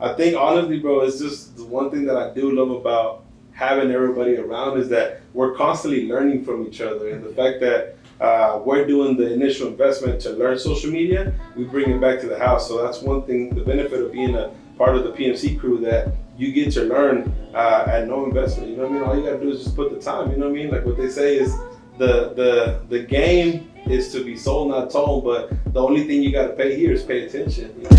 I think honestly, bro, it's just the one thing that I do love about having everybody around is that we're constantly learning from each other, and the fact that we're doing the initial investment to learn social media, we bring it back to the house. So that's one thing, the benefit of being a part of the PMC crew, that you get to learn at no investment. You know what I mean? All you gotta do is just put the time. You know what I mean? Like what they say is the game is to be sold, not told. But the only thing you gotta pay here is pay attention. You know?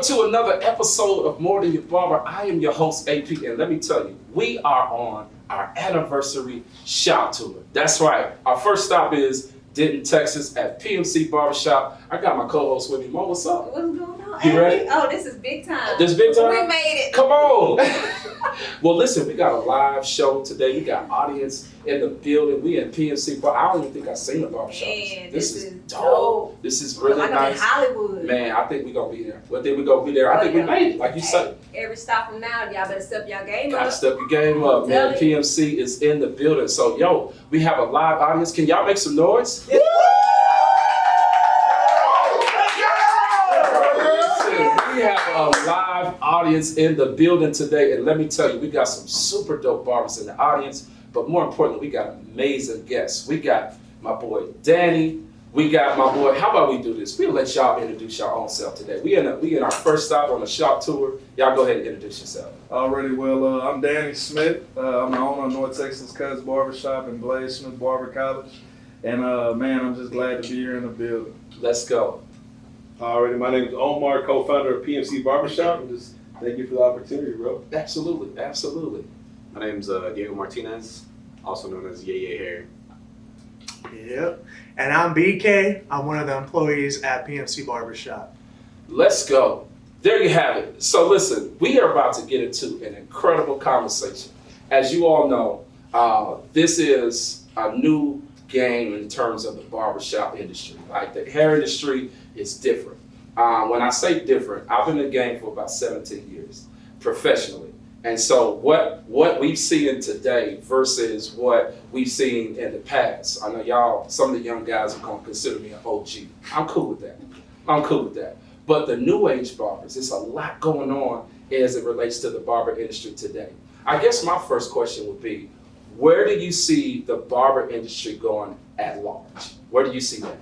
To another episode of More Than Your Barber. I am your host, AP, and let me tell you, we are on our anniversary shop tour. That's right. Our first stop is Denton, Texas at PMC Barbershop. I got my co-host with me. Mo, what's up? What's going on? You ready? Oh, this is big time. This big time? We made it. Come on. Well, listen, we got a live show today. We got audience in the building. We in PMC Bar. I don't even think I've seen a barbershop. Man, This is dope. This is really like nice. I'm in Hollywood. Man, I think we're going to be there. Well, then we're going to be there. I think we made it, like you said. Every stop from now, y'all better step y'all game Gotta up. step your game up, man. PMC is in the building. So, yo, we have a live audience. Can y'all make some noise? Yeah. We have a live audience in the building today, and let me tell you, we got some super dope barbers in the audience, but more importantly, we got amazing guests. We got my boy Danny. We got my boy. How about we do this? We'll let y'all introduce your own self today. We in our first stop on the shop tour. Y'all go ahead and introduce yourself. Alrighty, well, I'm Danny Smith. I'm the owner of North Texas Cuts Barbershop and Blaze Smith Barber College, and man, I'm just glad to be here in the building. Let's go. Alrighty, my name is Omar, co-founder of PMC Barbershop, and just thank you for the opportunity, bro. Absolutely, absolutely. My name's Diego Martinez, also known as Yeye Hair. Yep. And I'm BK. I'm one of the employees at PMC Barbershop. Let's go. There you have it. So listen, we are about to get into an incredible conversation. As you all know, this is a new game in terms of the barbershop industry. Like the hair industry is different. When I say different, I've been in the game for about 17 years professionally. And so what we've seen today versus what we've seen in the past, I know y'all, some of the young guys are going to consider me an OG. I'm cool with that. But the new age barbers, there's a lot going on as it relates to the barber industry today. I guess my first question would be, where do you see the barber industry going at large? Where do you see that?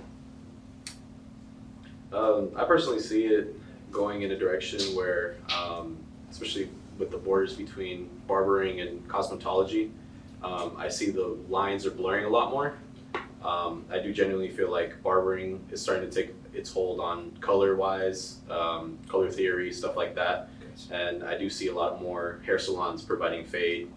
I personally see it going in a direction where, especially with the borders between barbering and cosmetology, I see the lines are blurring a lot more. I do genuinely feel like barbering is starting to take its hold on color-wise, color theory, stuff like that. And I do see a lot more hair salons providing fade,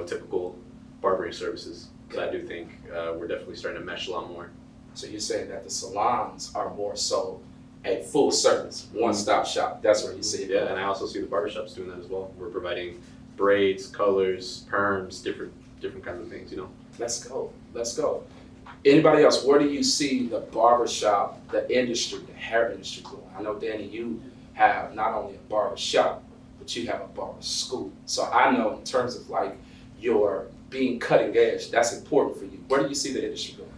typical barbering services. So I do think we're definitely starting to mesh a lot more. So you're saying that the salons are more so a full service, one-stop shop. That's where you see it. Yeah, and I also see the barbershops doing that as well. We're providing braids, colors, perms, different kinds of things, Let's go. Anybody else, where do you see the barbershop, the industry, the hair industry going? I know, Danny, you have not only a barbershop, but you have a barber school. So I know in terms of like your being cutting edge, that's important for you. Where do you see the industry going?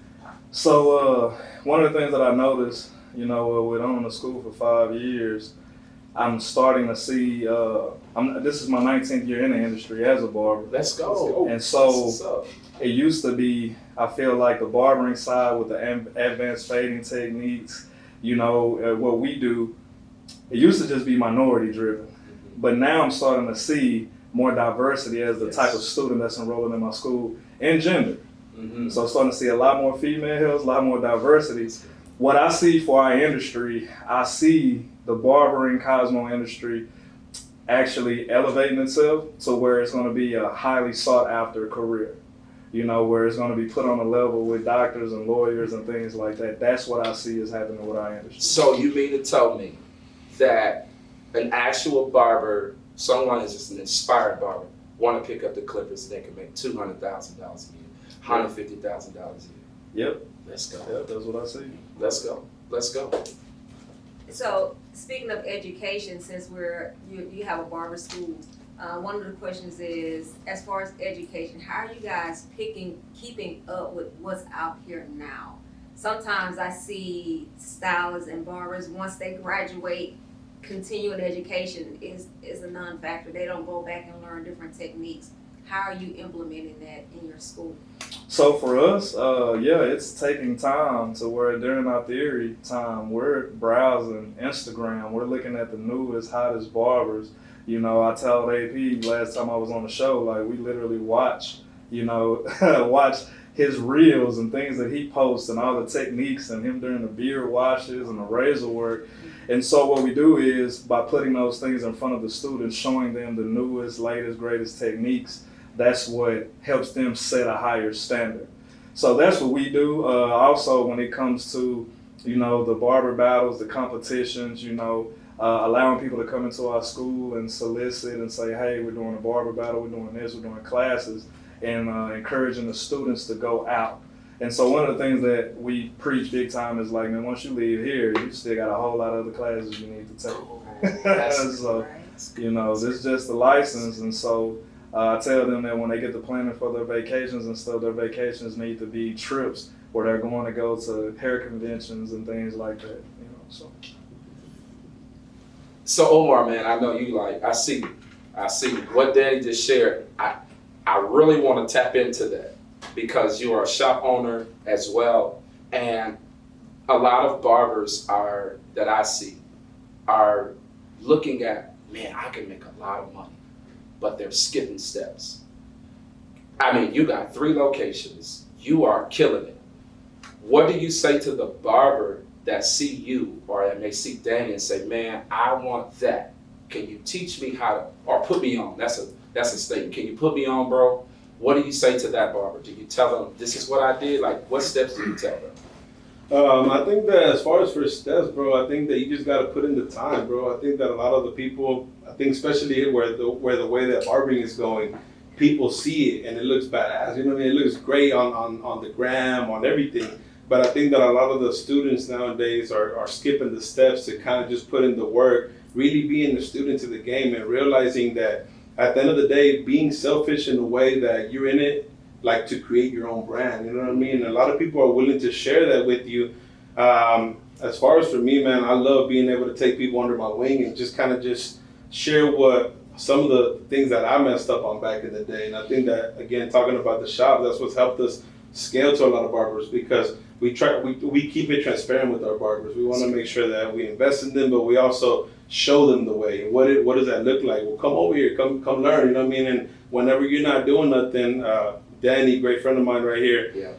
So one of the things that I noticed, with owning the school for 5 years, I'm starting to see, this is my 19th year in the industry as a barber. Let's go. And so it used to be, I feel like the barbering side with the advanced fading techniques, what we do, it used to just be minority driven. But now I'm starting to see more diversity as the type of student that's enrolling in my school and gender. Mm-hmm. So I'm starting to see a lot more females, a lot more diversity. What I see for our industry, I see the barbering Cosmo industry actually elevating itself to where it's going to be a highly sought after career, where it's going to be put on a level with doctors and lawyers and things like that. That's what I see is happening with our industry. So you mean to tell me that an actual barber, someone is just an inspired barber, want to pick up the clippers and they can make $200,000 a year, $150,000 a year? Yep. Let's go. Yep, that's what I see. Let's go. let's go. So speaking of education, since you have a barber school, one of the questions is, as far as education, how are you guys keeping up with what's out here now? Sometimes I see stylists and barbers, once they graduate, continuing education is a non-factor. They don't go back and learn different techniques. How are you implementing that in your school? So for us, it's taking time to where during our theory time, we're browsing Instagram. We're looking at the newest, hottest barbers. You know, I told AP last time I was on the show, like we literally watch his reels and things that he posts and all the techniques and him during the beard washes and the razor work. And so what we do is by putting those things in front of the students, showing them the newest, latest, greatest techniques, that's what helps them set a higher standard. So that's what we do. Also, when it comes to, the barber battles, the competitions, allowing people to come into our school and solicit and say, hey, we're doing a barber battle, we're doing this, we're doing classes, and encouraging the students to go out. And so one of the things that we preach big time is like, man, once you leave here, you still got a whole lot of other classes you need to take. So, this is just the license. And so I tell them that when they get to planning for their vacations and stuff, their vacations need to be trips where they're going to go to hair conventions and things like that, So Omar, man, I know you I see what Danny just shared. I really want to tap into that because you are a shop owner as well. And a lot of barbers that I see are looking at, man, I can make a lot of money, but they're skipping steps. I mean, you got 3 locations, you are killing it. What do you say to the barber that see you or that may see Danny and say, man, I want that. Can you teach me how to, or put me on? That's a statement. Can you put me on, bro? What do you say to that barber? Do you tell them, this is what I did? Like, what steps do you tell them? I think that as far as first steps, bro, I think that you just got to put in the time, bro. I think that a lot of the people, I think especially where the way that barbering is going, people see it and it looks badass. You know what I mean? It looks great on the gram, on everything. But I think that a lot of the students nowadays are skipping the steps to kind of just put in the work, really being the student of the game and realizing that at the end of the day, being selfish in the way that you're in it, like to create your own brand, you know what I mean? And a lot of people are willing to share that with you. As far as for me, man, I love being able to take people under my wing and just kind of just share what some of the things that I messed up on back in the day. And I think that, again, talking about the shop, that's what's helped us scale to a lot of barbers because we keep it transparent with our barbers. We want to make sure that we invest in them, but we also show them the way. What does that look like? Well, come over here, come learn, you know what I mean? And whenever you're not doing nothing, Danny, great friend of mine right here, Yeah.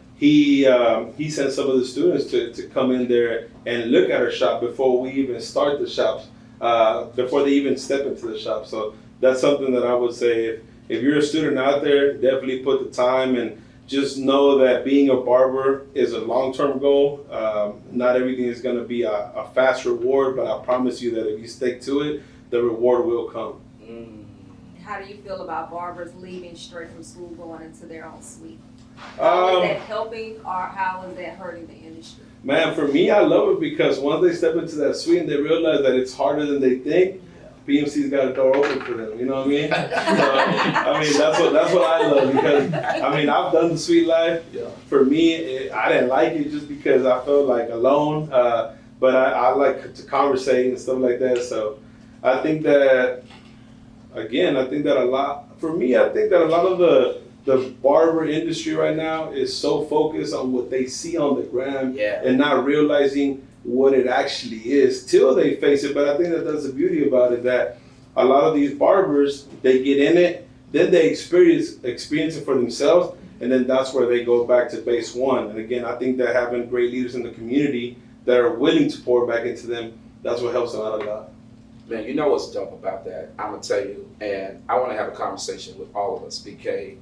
he sent some of the students to come in there and look at our shop before we even start the shops, before they even step into the shop. So that's something that I would say, if you're a student out there, definitely put the time and just know that being a barber is a long-term goal. Not everything is going to be a fast reward, but I promise you that if you stick to it, the reward will come. How do you feel about barbers leaving straight from school, going into their own suite? How is that helping or how is that hurting the industry? Man, for me, I love it because once they step into that suite and they realize that it's harder than they think, PMC's got a door open for them, you know what I mean? So, I mean, that's what I love because, I mean, I've done the suite life. Yeah. For me, I didn't like it just because I felt like alone, but I like to conversate and stuff like that. So I think that, again, I think that a lot of the barber industry right now is so focused on what they see on the gram and not realizing what it actually is till they face it. But I think that that's the beauty about it, that a lot of these barbers, they get in it, then they experience it for themselves, and then that's where they go back to base one. And again, I think that having great leaders in the community that are willing to pour back into them, that's what helps them out a lot. Man, you know what's dope about that? I'm gonna tell you, and I want to have a conversation with all of us, BK,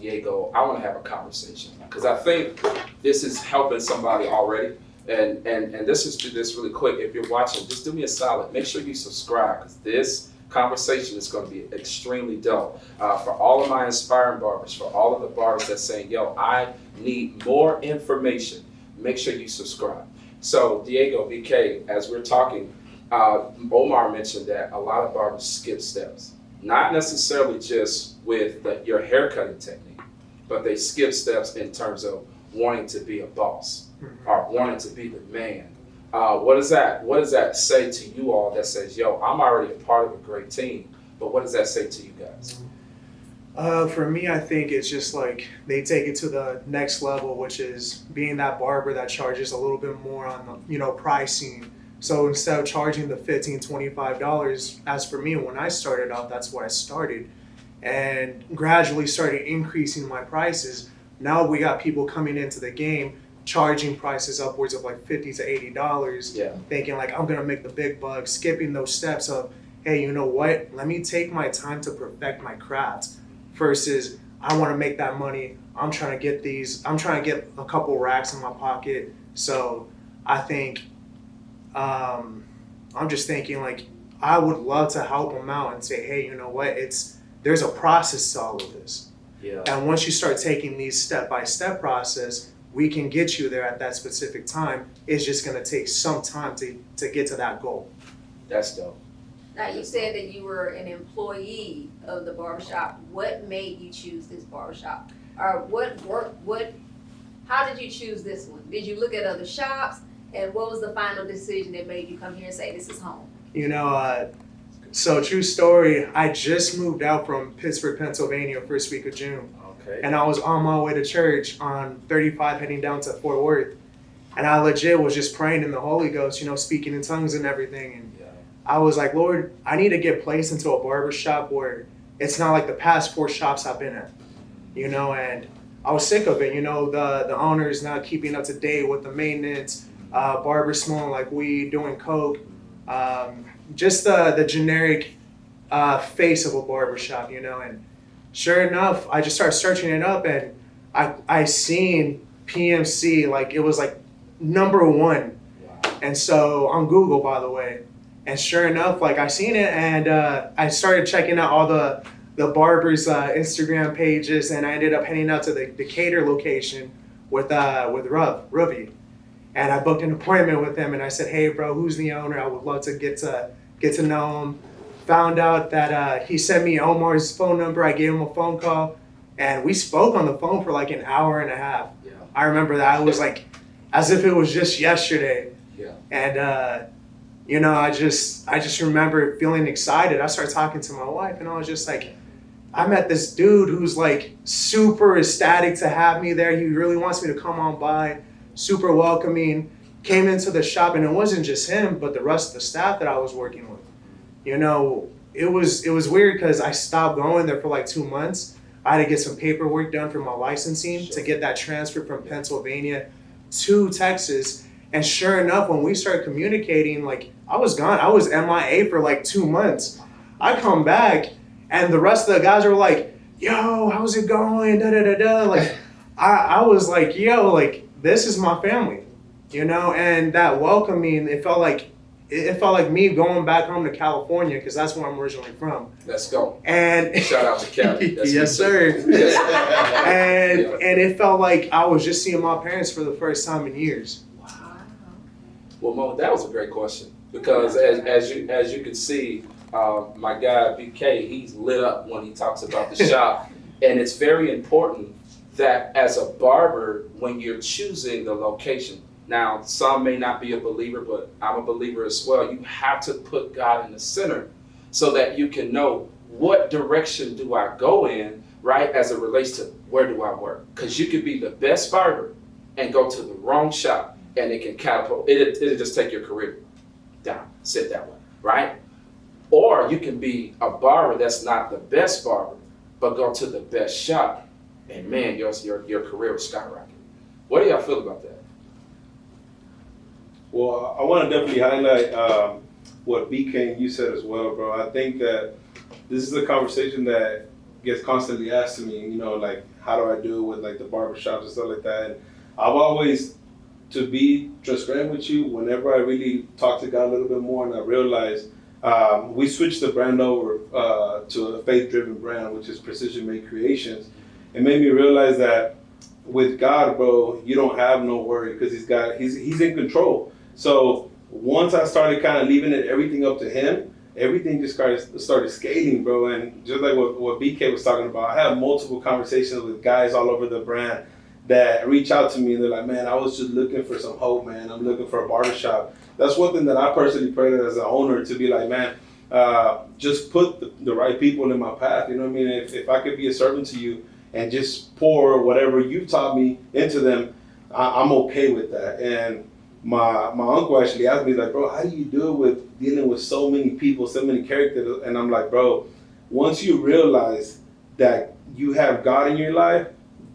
Diego. I want to have a conversation because I think this is helping somebody already. And this is this really quick. If you're watching, just do me a solid. Make sure you subscribe because this conversation is going to be extremely dope. For all of my inspiring barbers, for all of the barbers that's saying, yo, I need more information, make sure you subscribe. So Diego, BK, as we're talking, Omar mentioned that a lot of barbers skip steps, not necessarily just with your haircutting technique, but they skip steps in terms of wanting to be a boss or wanting to be the man. What does that say to you all that says, yo, I'm already a part of a great team, but what does that say to you guys? For me, I think it's just like they take it to the next level, which is being that barber that charges a little bit more on the, pricing. So instead of charging the $15, $25, as for me, when I started out, that's where I started, and gradually started increasing my prices. Now we got people coming into the game charging prices upwards of like $50 to $80, thinking like I'm gonna make the big bucks, skipping those steps of, hey, you know what? Let me take my time to perfect my craft. Versus I want to make that money. I'm trying to get a couple racks in my pocket. So I think I'm just thinking like I would love to help them out and say, hey, you know what? There's a process to all of this. Yeah. And once you start taking these step-by-step process, we can get you there at that specific time. It's just gonna take some time to get to that goal. That's dope. Now, you said that you were an employee of the barbershop. What made you choose this barbershop? Or how did you choose this one? Did you look at other shops? And what was the final decision that made you come here and say, this is home? So true story, I just moved out from Pittsburgh, Pennsylvania, first week of June. Okay. And I was on my way to church on 35 heading down to Fort Worth. And I legit was just praying in the Holy Ghost, speaking in tongues and everything. And I was like, Lord, I need to get placed into a barbershop where it's not like the past 4 shops I've been at, and I was sick of it, the owners not keeping up to date with the maintenance, barbers smelling like weed, doing coke, just the generic face of a barbershop, and sure enough, I just started searching it up and I seen PMC, like it was like number 1. And so on Google, by the way. And sure enough, like I seen it, and I started checking out all the barbers' Instagram pages, and I ended up heading out to the Decatur location with Ravi, and I booked an appointment with him, and I said, hey bro, who's the owner? I would love to get to know him. Found out that he sent me Omar's phone number. I gave him a phone call, and we spoke on the phone for like an hour and a half. Yeah. I remember that. It was like as if it was just yesterday. Yeah. And I just remember feeling excited. I started talking to my wife, and I was just like, I met this dude who's like super ecstatic to have me there. He really wants me to come on by, super welcoming. Came into the shop, and it wasn't just him, but the rest of the staff that I was working with. It was weird because I stopped going there for like 2 months. I had to get some paperwork done for my licensing to get that transfer from Pennsylvania to Texas. And sure enough, when we started communicating, like I was gone. I was MIA for like 2 months. I come back, and the rest of the guys were like, yo, how's it going? Da da da da. Like I was like, yo, like this is my family, and that welcoming, it felt like me going back home to California, because that's where I'm originally from. Let's go. And shout out to Cali. yes, sir. Yes. And it felt like I was just seeing my parents for the first time in years. Well, Mo, that was a great question, because as you can see, my guy BK, he's lit up when he talks about the shop, and it's very important that as a barber, when you're choosing the location. Now, some may not be a believer, but I'm a believer as well. You have to put God in the center so that you can know what direction do I go in, right, as it relates to where do I work. Because you could be the best barber and go to the wrong shop, and it can catapult. It'll just take your career down, sit that way, right? Or you can be a barber that's not the best barber, but go to the best shop, and man, your career will skyrocket. What do y'all feel about that? Well, I want to definitely highlight what BK and you said as well, bro. I think that this is a conversation that gets constantly asked to me, like how do I do it with like the barbershops and stuff like that. And I've always, to be transparent with you, whenever I really talk to God a little bit more and I realize we switched the brand over to a faith-driven brand, which is Precision Made Creations. It made me realize that with God, bro, you don't have no worry because he's in control. So once I started kind of leaving everything up to him, everything just started skating, bro. And just like what BK was talking about, I have multiple conversations with guys all over the brand that reach out to me and they're like, man, I was just looking for some hope, man. I'm looking for a barbershop. That's one thing that I personally pray as an owner, to be like, man, just put the right people in my path. You know what I mean? If I could be a servant to you and just pour whatever you taught me into them, I'm okay with that. And my uncle actually asked me, like, bro, how do you do it with dealing with so many people, so many characters? And I'm like, bro, once you realize that you have God in your life,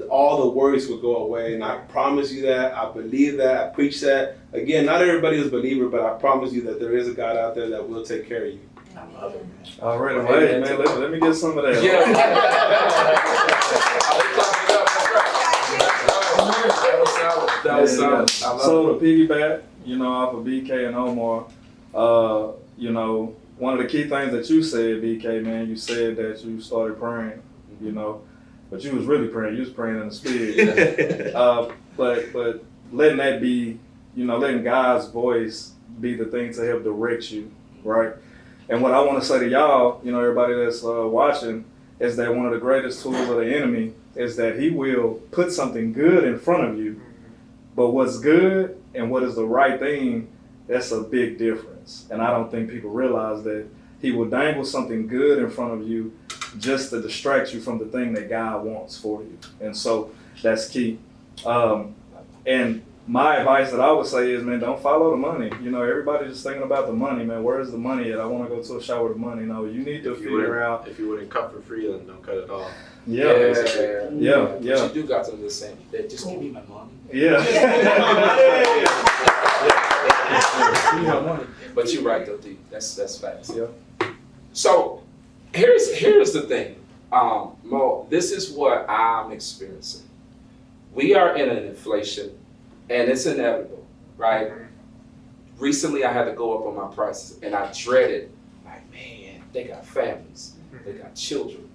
all the worries will go away. And I promise you that. I believe that. I preach that. Again, not everybody is a believer, but I promise you that there is a God out there that will take care of you. I love it, man. All right, wait, man, let me get some of that. Yeah. That was solid. I love So it. to piggyback, off of BK and Omar, one of the key things that you said, BK, man, you said that you started praying, but you was really praying. You was praying in the spirit. But letting that be, letting God's voice be the thing to help direct you, right? And what I want to say to y'all, everybody that's watching, is that one of the greatest tools of the enemy is that he will put something good in front of you, but what's good and what is the right thing, that's a big difference. And I don't think people realize that he will dangle something good in front of you just to distract you from the thing that God wants for you. And so that's key. And my advice that I would say is, man, don't follow the money. Everybody's just thinking about the money, man. Where's the money at? I want to go to a shower with the money. No, you need to figure out. If you wouldn't cut for free, then don't cut at all. Yeah. But you do got to understand that just give me my money. Yeah. Give me my money. But you're right though, D. That's facts. Yeah. So here's the thing. Mo, this is what I'm experiencing. We are in an inflation and it's inevitable, right? Recently I had to go up on my prices and I dreaded, like, man, they got families, they got children.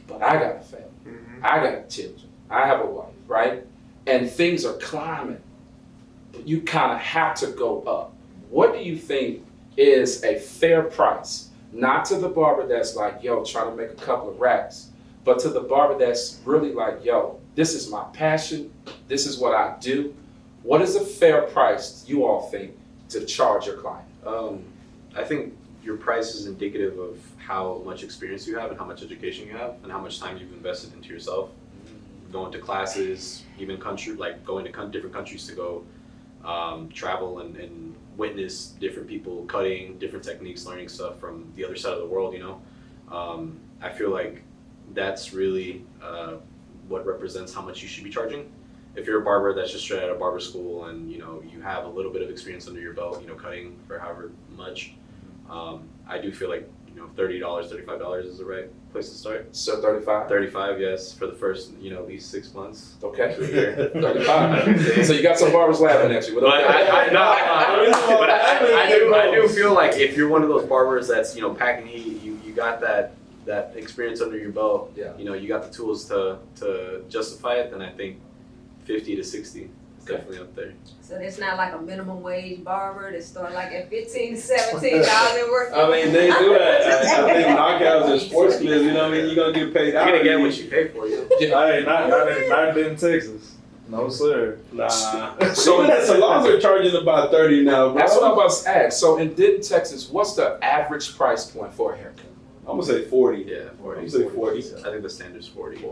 But I got a family, I got children, I have a wife, right? And things are climbing, but you kind of have to go up. What do you think is a fair price? Not to the barber that's like, yo, trying to make a couple of racks, but to the barber that's really like, yo, this is my passion, this is what I do. What is a fair price you all think to charge your client? I think your price is indicative of how much experience you have and how much education you have and how much time you've invested into yourself. Going to classes, even going to different countries to go travel and witness different people cutting, different techniques, learning stuff from the other side of the world, I feel like that's really what represents how much you should be charging. If you're a barber that's just straight out of barber school and you have a little bit of experience under your belt, cutting for however much, I do feel like $30, $35 is the right place to start. So 35? 35, yes, for the first at least 6 months. Okay. 35. So you got some barbers laughing at you. But I do feel like if you're one of those barbers that's packing heat, you got that experience under your belt. Yeah. You got the tools to justify it. Then I think 50 to 60 is definitely up there. So it's not like a minimum wage barber that start like at $15,000 to $17,000 worth. I mean, they do that. I think knockouts and sports clips, you're going to get paid out. You're going to get what you pay for. Hey, not in Texas. No, sir. Nah. So the salons are charging about 30 now, bro. That's what I'm about to ask. So in Denton, Texas, what's the average price point for a haircut? I'm going to say 40. Yeah, 40. I'm going to say 40. I think the standard's 40.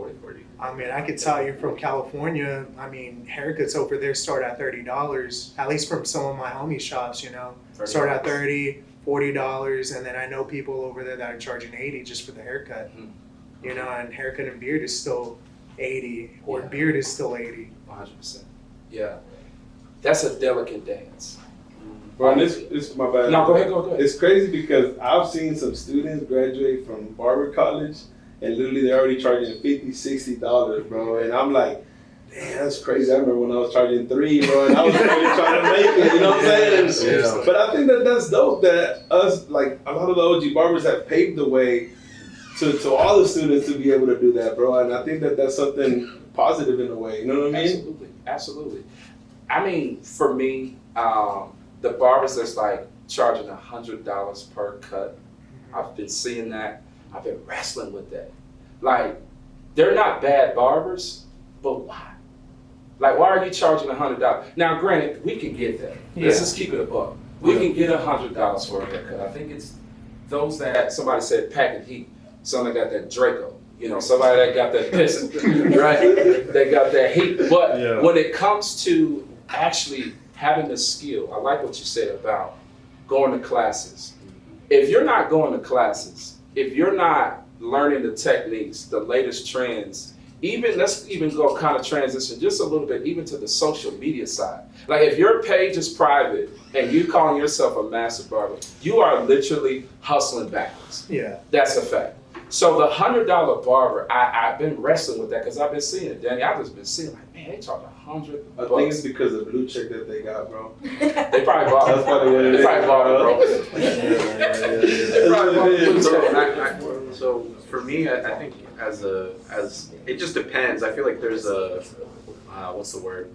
I mean, I could tell you from California, haircuts over there start at $30, at least from some of my homie shops, start at $30, $40, and then I know people over there that are charging $80 just for the haircut, and haircut and beard is still $80, or beard is still $80. 100%. Yeah. That's a delicate dance. Bro, this my bad. No, go ahead. It's crazy because I've seen some students graduate from barber college and literally they're already charging $50, $60, bro. And I'm like, damn, that's crazy. I remember when I was charging $3, bro, and I was really trying to make it, you know what I'm saying? Yeah. But I think that's dope that us, like a lot of the OG barbers have paved the way to all the students to be able to do that, bro. And I think that's something positive in a way, you know what I mean? Absolutely. I mean, for me, The barbers that's like charging $100 per cut. I've been seeing that. I've been wrestling with that. Like, they're not bad barbers, but why? Like, why are you charging $100? Now, granted, we can get that. Let's just keep it a buck. We can get $100 for a haircut. I think it's those that, somebody said pack and heat. Somebody got that Draco. You know, somebody that got that piston, right? They got that heat. But when it comes to actually having the skill, I like what you said about going to classes. If you're not going to classes, if you're not learning the techniques, the latest trends, let's even go kind of transition just a little bit even to the social media side. Like, if your page is private and you calling yourself a master barber, you are literally hustling backwards. Yeah. That's a fact. So the $100 barber, I've been wrestling with that because I've been seeing it, Danny. I've just been seeing like, man, they charge $100. I think it's because of the blue check that they got, bro. They probably bought it. That's probably what it They is. probably bought it, bro. They probably bought the blue check. So for me, I think as it just depends. I feel like there's a what's the word?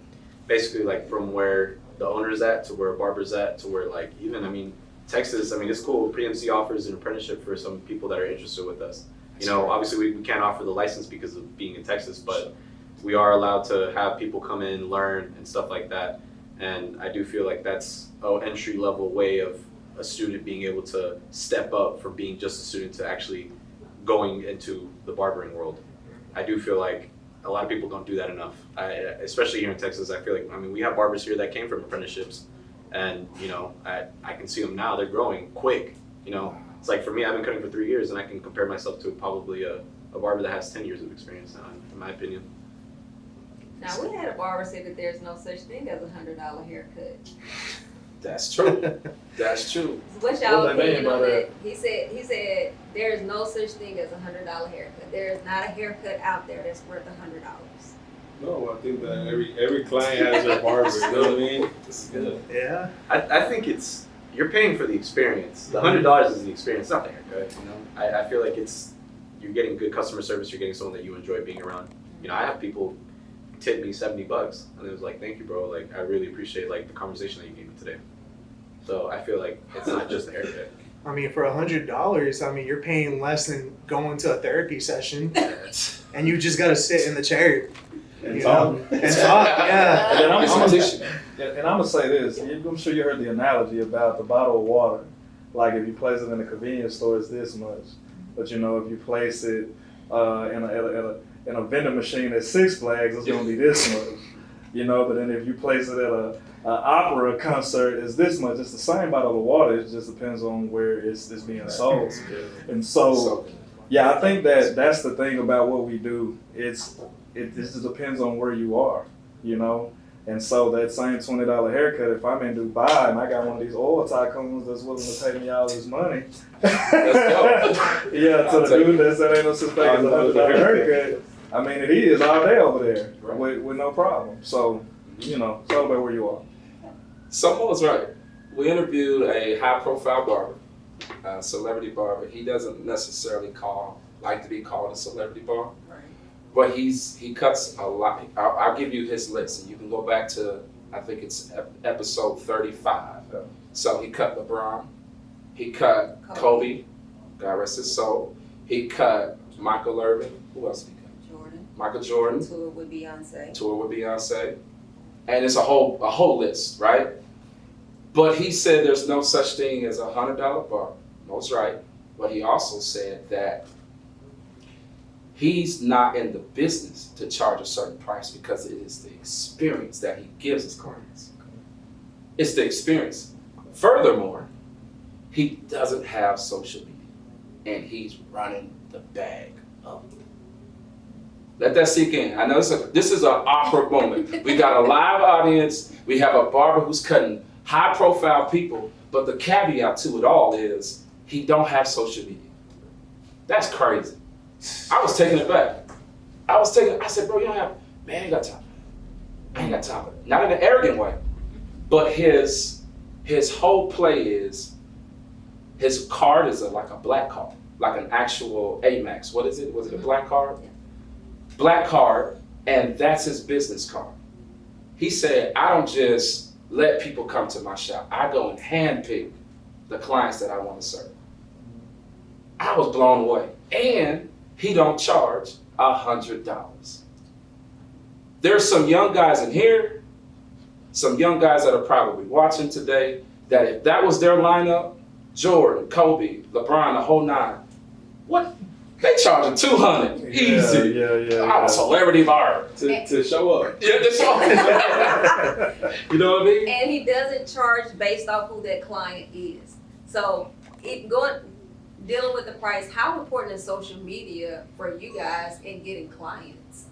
Basically, like from where the owner's at to where a barber's at to where, like, even, I mean, Texas, I mean, it's cool. PMC offers an apprenticeship for some people that are interested with us. You know, obviously we can't offer the license because of being in Texas, but we are allowed to have people come in, learn, and stuff like that. And I do feel like that's an entry level way of a student being able to step up from being just a student to actually going into the barbering world. I do feel like a lot of people don't do that enough. Especially here in Texas, I feel like, I mean, we have barbers here that came from apprenticeships. And, you know, I can see them now, they're growing quick. You know, it's like, for me, I've been cutting for 3 years and I can compare myself to probably a barber that has 10 years of experience now, in my opinion. Now, we had a barber say that there's no such thing as a $100 haircut. That's true. That's true. What's y'all What they mean opinion by on that? that? He said there is no such thing as a $100 haircut. There is not a haircut out there that's worth $100. No, I think that every client has their barber, you know what I mean? This is good. Yeah. I think you're paying for the experience. The $100 is the experience, not the haircut. You know, I feel like you're getting good customer service. You're getting someone that you enjoy being around. You know, I have people tip me $70, and it was like, thank you, bro. Like, I really appreciate like the conversation that you gave me today. So I feel like it's not just the haircut. I mean, for $100, I mean, you're paying less than going to a therapy session, and you just gotta sit in the chair. And You talk. know? And talk, yeah. And then I'm It's gonna say this. I'm sure you heard the analogy about the bottle of water. Like, if you place it in a convenience store, it's this much. But you know, if you place it in a vending machine at Six Flags, it's gonna be this much. You know, but then if you place it at a opera concert, it's this much. It's the same bottle of water. It just depends on where it's being sold. And so, yeah, I think that's the thing about what we do. It just depends on where you are, you know. And so that same $20 haircut, if I'm in Dubai and I got one of these oil tycoons that's willing to pay me all this money, yeah, to the dude that said ain't no such thing as a $100 haircut, I mean, it is all day over there with no problem. So, you know, it's all about where you are. Someone's right. We interviewed a high-profile barber, a celebrity barber. He doesn't necessarily like to be called a celebrity barber. But he cuts a lot. I'll give you his list, and you can go back to, I think it's episode 35. Yeah. So he cut LeBron, he cut Kobe, God rest his soul. He cut Michael Irvin. Who else did he cut? Jordan. Michael Jordan. Tour with Beyonce. Tour with Beyonce. And it's a whole list, right? But he said there's no such thing as a $100 barber. Most right. But he also said that he's not in the business to charge a certain price because it is the experience that he gives his clients. It's the experience. Furthermore, he doesn't have social media and he's running the bag up. Let that sink in. I know this is an awkward moment. We got a live audience. We have a barber who's cutting high profile people, but the caveat to it all is he don't have social media. That's crazy. I was taken aback. I said, bro, you don't have, man, I ain't got time. I ain't got time. Not in an arrogant way. But his whole play is, his card is like a black card, like an actual Amex. What is it? Was it a black card? Yeah. Black card, and that's his business card. He said, I don't just let people come to my shop. I go and handpick the clients that I want to serve. I was blown away. And he don't charge $100. There's some young guys in here, some young guys that are probably watching today, that if that was their lineup, Jordan, Kobe, LeBron, the whole nine, what? They charging $200, easy. Yeah. I'm a celebrity barber. To show up. Yeah, that's all. You know what I mean? And he doesn't charge based off who that client is. So dealing with the price, how important is social media for you guys in getting clients?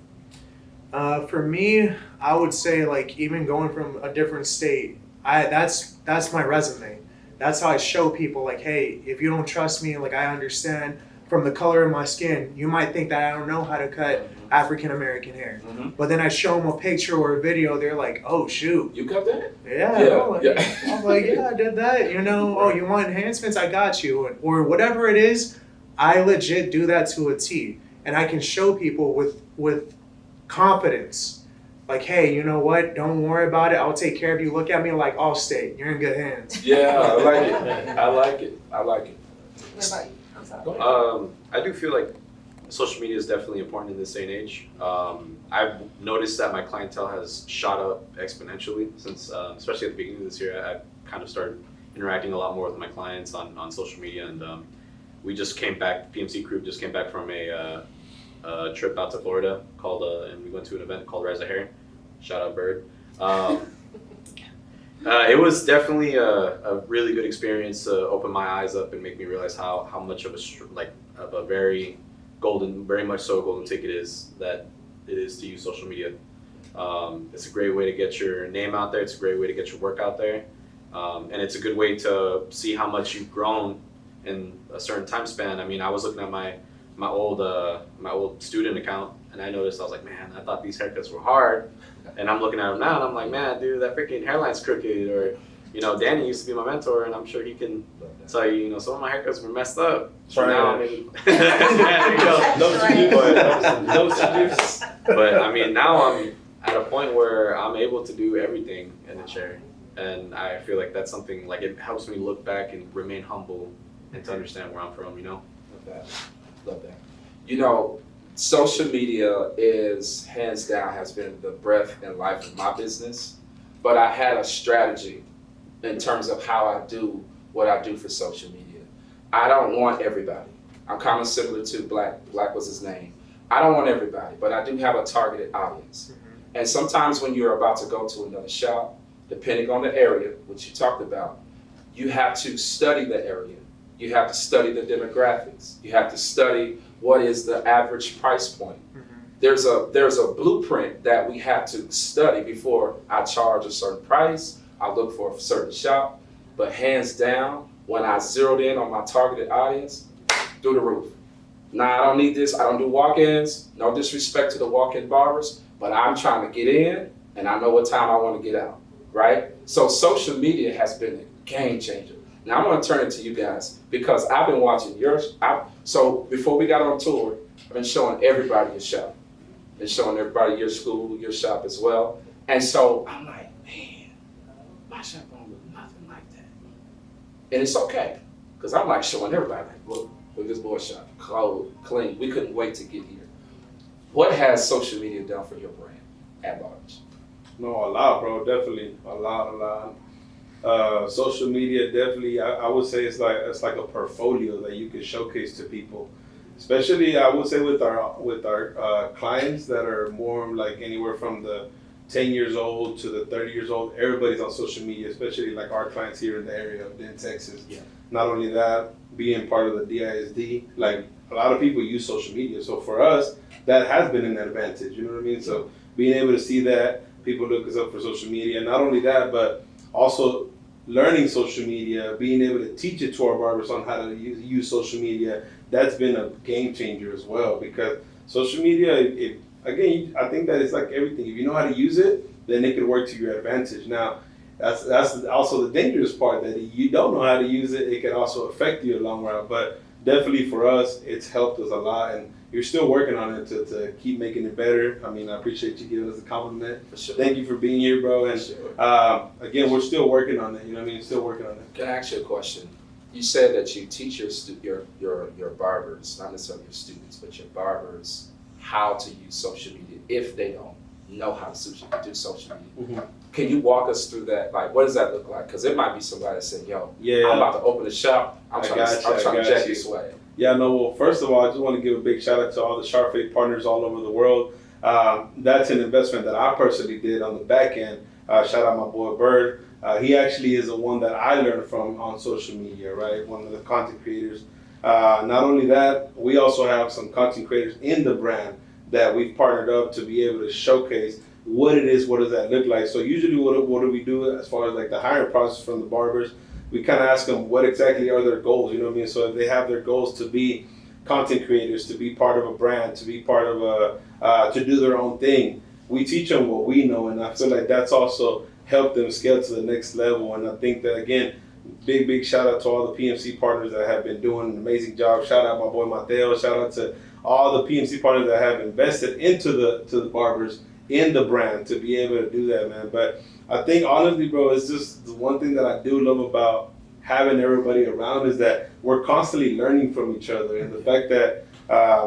For me, I would say like even going from a different state, that's my resume. That's how I show people like, hey, if you don't trust me, like I understand from the color of my skin, you might think that I don't know how to cut African American hair. But then I show them a picture or a video, they're like, oh shoot. You cut that? Yeah, Yeah. I'm like, yeah, I did that. You know, oh, you want enhancements? I got you. Or whatever it is, I legit do that to a T. And I can show people with confidence. Like, hey, you know what? Don't worry about it. I'll take care of you. Look at me like Allstate. You're in good hands. Yeah, I like it. I like it. I like it. What about you? I'm sorry. Go ahead. I do feel like social media is definitely important in this day and age. I've noticed that my clientele has shot up exponentially since, especially at the beginning of this year, I kind of started interacting a lot more with my clients on social media. And we just came back, PMC crew just came back from a trip out to Florida and we went to an event called Rise of Hair. Shout out Bird. It was definitely a really good experience to open my eyes up and make me realize how much of a very much so a golden ticket is that it is to use social media. It's a great way to get your name out there. It's a great way to get your work out there. And it's a good way to see how much you've grown in a certain time span. I mean, I was looking at my old student account and I noticed, I was like, man, I thought these haircuts were hard. And I'm looking at them now and I'm like, man, dude, that freaking hairline's crooked. Or, you know, Danny used to be my mentor and I'm sure he can tell you, you know, some of my haircuts were messed up. So now I'm able But I mean, now I'm at a point where I'm able to do everything in the chair. And I feel like that's something, like it helps me look back and remain humble and to understand where I'm from, you know? Love that. You know, social media is hands down has been the breath and life of my business, but I had a strategy in terms of how I do what I do for social media. I don't want everybody. I'm kind of similar to Black was his name. I don't want everybody, but I do have a targeted audience. And sometimes when you're about to go to another shop, depending on the area, which you talked about, you have to study the area. You have to study the demographics. You have to study what is the average price point. There's a blueprint that we have to study before I charge a certain price. I look for a certain shop, but hands down, when I zeroed in on my targeted audience, through the roof. Now I don't need this. I don't do walk-ins. No disrespect to the walk-in barbers, but I'm trying to get in, and I know what time I want to get out. Right? So social media has been a game changer. Now I'm going to turn it to you guys because I've been watching yours. So before we got on tour, I've been showing everybody your shop. Been showing everybody your school, your shop as well. And so I'm like, man, my shop don't look nothing like that. And it's okay because I'm like showing everybody, like, look this boy's shop, clothes, clean. We couldn't wait to get here. What has social media done for your brand at large? No, a lot, bro. Definitely a lot. Social media definitely. I would say it's like a portfolio that you can showcase to people. Especially, I would say with our clients that are more like anywhere from the 10 years old to the 30 years old. Everybody's on social media, especially like our clients here in the area of Denton, Texas. Yeah. Not only that, being part of the DISD, like a lot of people use social media. So for us, that has been an advantage. You know what I mean? So being able to see that. People look us up for social media. Not only that, but also learning social media, being able to teach it to our barbers on how to use social media. That's been a game changer as well because social media, again, I think that it's like everything. If you know how to use it, then it can work to your advantage. Now, that's also the dangerous part that if you don't know how to use it, it can also affect you in the long run. But definitely for us, it's helped us a lot. And you're still working on it to keep making it better. I mean, I appreciate you giving us a compliment. For sure. Thank you for being here, bro. For And sure. again, we're still working on it. You know what I mean? Still working on it. Can I ask you a question? You said that you teach your barbers, not necessarily your students, but your barbers, how to use social media if they don't know how to do social media. Can you walk us through that? Like, what does that look like? Because it might be somebody that said, "Yo, Yeah. I'm about to open a shop. I'm trying to jack this way." Yeah, no, well, first of all, I just want to give a big shout out to all the Sharpfade partners all over the world. That's an investment that I personally did on the back end. Shout out my boy Bird. He actually is the one that I learned from on social media, right? One of the content creators. Not only that, we also have some content creators in the brand that we've partnered up to be able to showcase what it is, what does that look like. So usually what do we do as far as like the hiring process from the barbers? We kind of ask them what exactly are their goals, you know what I mean? So if they have their goals to be content creators, to be part of a brand, to be part of to do their own thing, we teach them what we know, and I feel like that's also helped them scale to the next level. And I think that, again, big shout out to all the PMC partners that have been doing an amazing job. Shout out my boy Mateo. Shout out to all the PMC partners that have invested into the barbers in the brand to be able to do that, man. But I think honestly, bro, it's just the one thing that I do love about having everybody around is that we're constantly learning from each other, and the fact that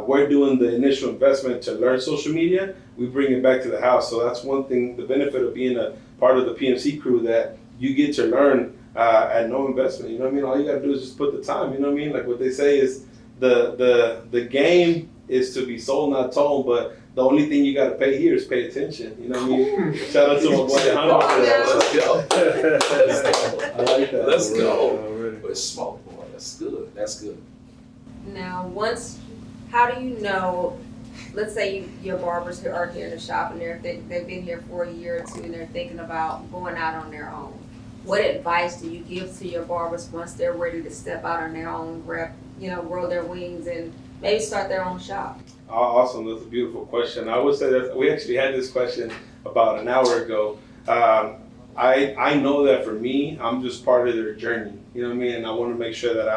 we're doing the initial investment to learn social media, we bring it back to the house. So that's one thing, the benefit of being a part of the PMC crew, that you get to learn at no investment. You know what I mean? All you gotta do is just put the time. You know what I mean? Like what they say is the game is to be sold, not told, but the only thing you gotta pay here is pay attention. You know what I mean? Shout out to my boy Hunter. Let's go. I like that. Let's go. Already. With smoke, boy. That's good. That's good. Now, how do you know, let's say your barbers who are here in the shop and they've been here for a year or two and they're thinking about going out on their own. What advice do you give to your barbers once they're ready to step out on their own, grow their wings and maybe start their own shop? Awesome, that's a beautiful question. I would say that we actually had this question about an hour ago. I know that for me, I'm just part of their journey. You know what I mean? And I want to make sure that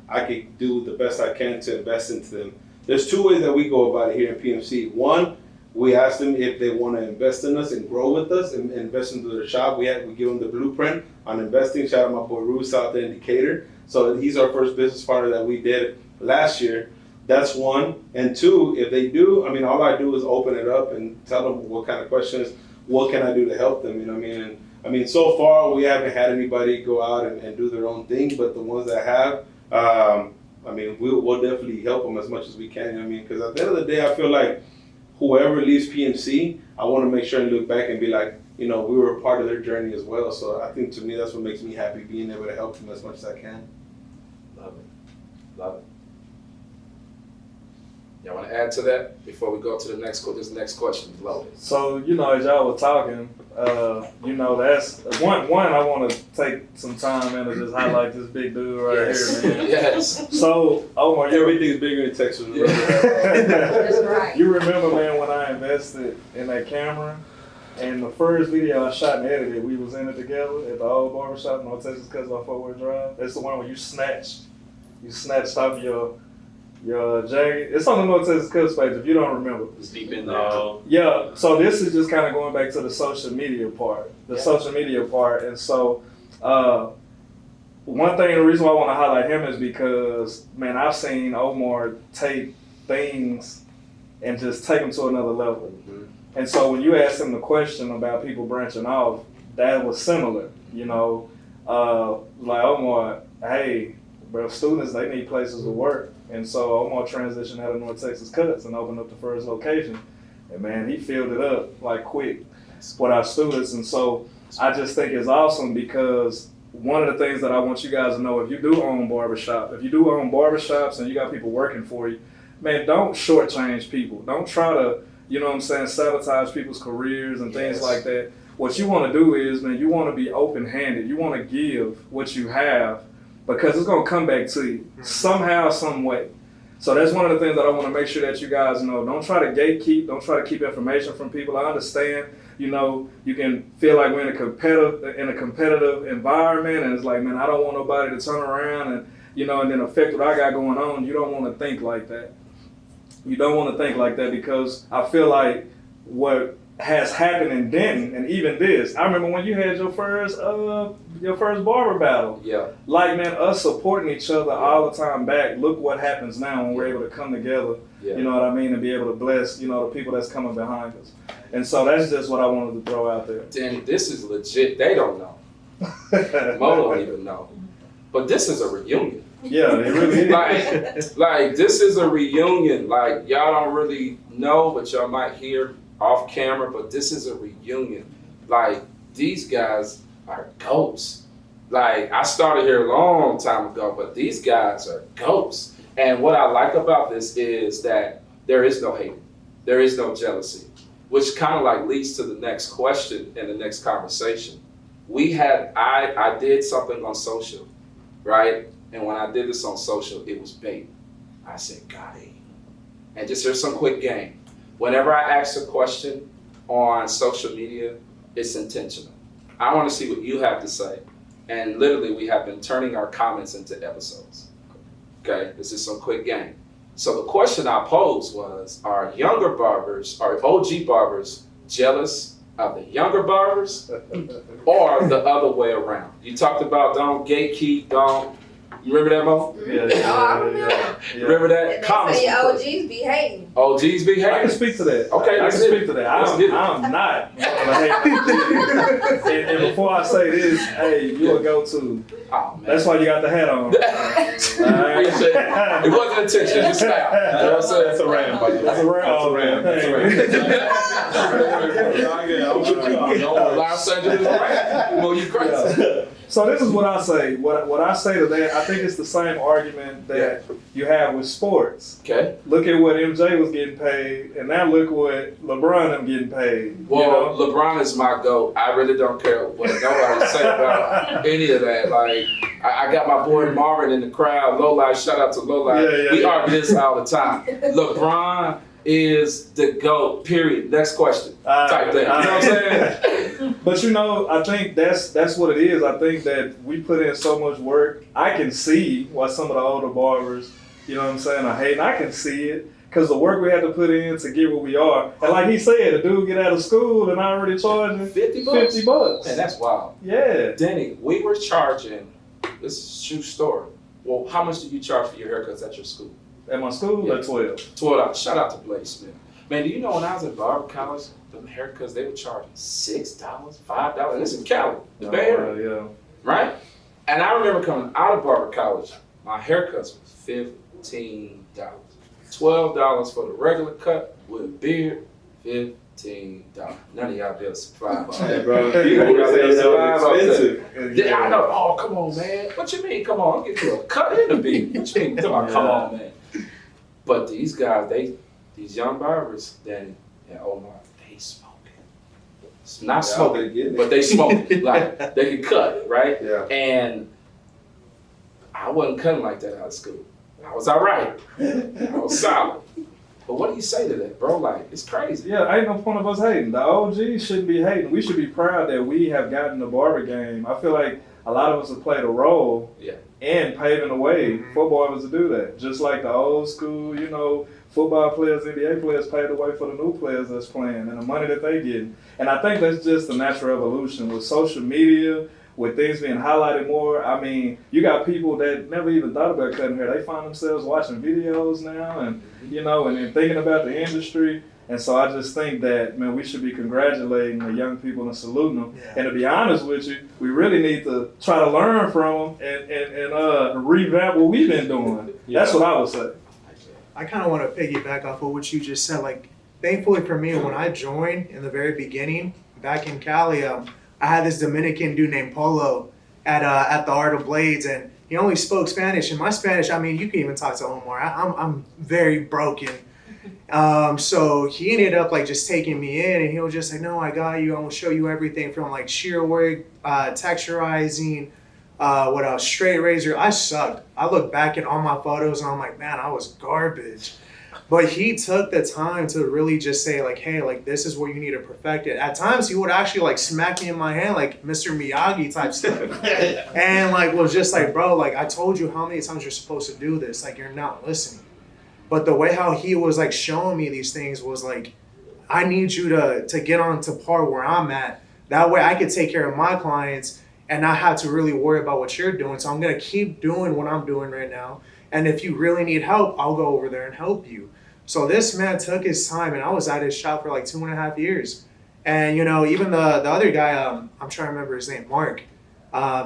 I can do the best I can to invest into them. There's two ways that we go about it here in PMC. One, we ask them if they want to invest in us and grow with us and invest into their shop. We give them the blueprint on investing. Shout out my boy Ruth out there in Decatur. So he's our first business partner that we did last year. That's one. And two, if they do, I mean, all I do is open it up and tell them what kind of questions, what can I do to help them, you know what I mean? And I mean, so far we haven't had anybody go out and do their own thing, but the ones that have, I mean, we'll definitely help them as much as we can, you know what I mean? Because at the end of the day, I feel like whoever leaves PMC, I want to make sure and look back and be like, you know, we were a part of their journey as well. So I think to me, that's what makes me happy, being able to help them as much as I can. Love it. Love it. Y'all want to add to that before we go to the next question? This next question is loaded. So, you know, as y'all were talking, you know, that's one I want to take some time and to just highlight this big dude right here, man. Yes. So, Omar, Everything's bigger in Texas. That's right. You remember, man, when I invested in that camera, and the first video I shot and edited, we was in it together at the old barbershop in North Texas, because of 4-Wheel Drive. That's the one where you snatched off your jacket. It's on the North Texas Cuts page if you don't remember. It's deep in there. Yeah, so this is just kind of going back to the social media part. And so one thing, the reason why I want to highlight him is because, man, I've seen Omar take things and just take them to another level. Mm-hmm. And so when you asked him the question about people branching off, that was similar, you know. Like Omar, hey, bro, students, they need places to work. And so Omar transitioned out of North Texas Cuts and opened up the first location. And man, he filled it up like quick with our students. And so I just think it's awesome, because one of the things that I want you guys to know, if you do own barbershops and you got people working for you, man, don't shortchange people. Don't try to, you know what I'm saying, sabotage people's careers and things like that. What you want to do is, man, you want to be open-handed. You want to give what you have, because it's going to come back to you somehow, some way. So that's one of the things that I want to make sure that you guys know. Don't try to gatekeep. Don't try to keep information from people. I understand, you know, you can feel like we're in a competitive environment, and it's like, man, I don't want nobody to turn around and, you know, and then affect what I got going on. You don't want to think like that. you don't want to think like that, because I feel like what has happened in Denton, and even this, I remember when you had your first barber battle. Yeah. Like, man, us supporting each other all the time back. Look what happens now when we're able to come together. Yeah. You know what I mean, and be able to bless, you know, the people that's coming behind us. And so that's just what I wanted to throw out there. Danny, this is legit. They don't know. Mo don't even know. But this is a reunion. Yeah, it really is. Like this is a reunion. Like y'all don't really know, but y'all might hear off camera, but this is a reunion. Like these guys are goats. Like I started here a long time ago, but these guys are goats. And what I like about this is that there is no hate. There is no jealousy, which kind of like leads to the next question and the next conversation. I did something on social, right? And when I did this on social, it was bait. I said, got it. And just here's some quick game. Whenever I ask a question on social media, it's intentional. I want to see what you have to say. And literally, we have been turning our comments into episodes. Okay, this is some quick game. So the question I posed was, are younger barbers, are OG barbers jealous of the younger barbers or the other way around? You talked about don't gatekeep, don't. You remember that, Mo? I remember. Remember that? They say OGs be hating. OGs be hating. I can speak to that. Okay, I can speak to that. I'm not. And before I say this, hey, you a go-to. Oh, man. That's why you got the hat on. Appreciate it. It wasn't intentional, just style. You know what I'm saying? That's a ram, buddy. That's a ram. That's a ram. Los Angeles ram. Well, you crazy. So this is what I say. What I say to that, I think it's the same argument that you have with sports. Okay. Look at what MJ was getting paid, and now look what LeBron am getting paid. Well, LeBron is my GOAT. I really don't care what nobody say about any of that. Like, I got my boy Marvin in the crowd. Low-Life, shout out to Low-Life. We argue this all the time. LeBron is the GOAT, period. Next question type thing. You know what I'm saying? But you know, I think that's what it is. I think that we put in so much work. I can see why some of the older barbers, you know what I'm saying, are hating. I can see it because the work we had to put in to get where we are. And like he said, a dude get out of school and I already charging $50. Man, that's wild. Yeah. Denny, we were charging, this is a true story. Well, how much do you charge for your haircuts at your school? At my school, at 12. $12. Shout out to Blake Smith. Man, do you know when I was at Barber College, the haircuts, they were charging $6, $5. And this is in Cali, the Bay Area. Yeah. Right? And I remember coming out of Barber College, my haircuts was $15. $12 for the regular cut with a beard, $15. None of y'all be able to survive on that. Bro, people got to survive expensive. Yeah, I know. Oh, come on, man. What you mean, come on? I'll get you a cut in the beard. What you mean? Come on, man. But these guys, these young barbers, Danny and Omar, they smoking. It's not smoking, but they smoking. Like, they can cut, right? Yeah. And I wasn't cutting like that out of school. I was all right. I was solid. But what do you say to that, bro? Like, it's crazy. Yeah, ain't no point of us hating. The OGs shouldn't be hating. We should be proud that we have gotten the Barber game. I feel like a lot of us have played a role in paving the way for barbers to do that. Just like the old school, you know, football players, NBA players paved the way for the new players that's playing and the money that they get. And I think that's just the natural evolution with social media, with things being highlighted more. I mean, you got people that never even thought about cutting hair. They find themselves watching videos now and, you know, and thinking about the industry. And so I just think that, man, we should be congratulating the young people and saluting them. Yeah. And to be honest with you, we really need to try to learn from them and revamp what we've been doing. Yeah. That's what I would say. I kind of want to piggyback off of what you just said. Like, thankfully for me, when I joined in the very beginning, back in Cali, I had this Dominican dude named Polo at the Art of Blades, and he only spoke Spanish. And my Spanish, I mean, you can even talk to Omar. I'm very broken. So he ended up like just taking me in, and he was just like, "No, I got you. I will show you everything from like shear work, texturizing, what else, straight razor." I sucked. I look back at all my photos, and I'm like, man, I was garbage. But he took the time to really just say like, hey, like this is where you need to perfect it. At times he would actually like smack me in my hand like Mr. Miyagi type stuff. And like was just like, bro, like I told you how many times you're supposed to do this. Like you're not listening. But the way how he was like showing me these things was like, I need you to get on to par where I'm at. That way I could take care of my clients and not have to really worry about what you're doing. So I'm gonna keep doing what I'm doing right now. And if you really need help, I'll go over there and help you. So this man took his time, and I was at his shop for like 2.5 years. And even the other guy, I'm trying to remember his name, Mark.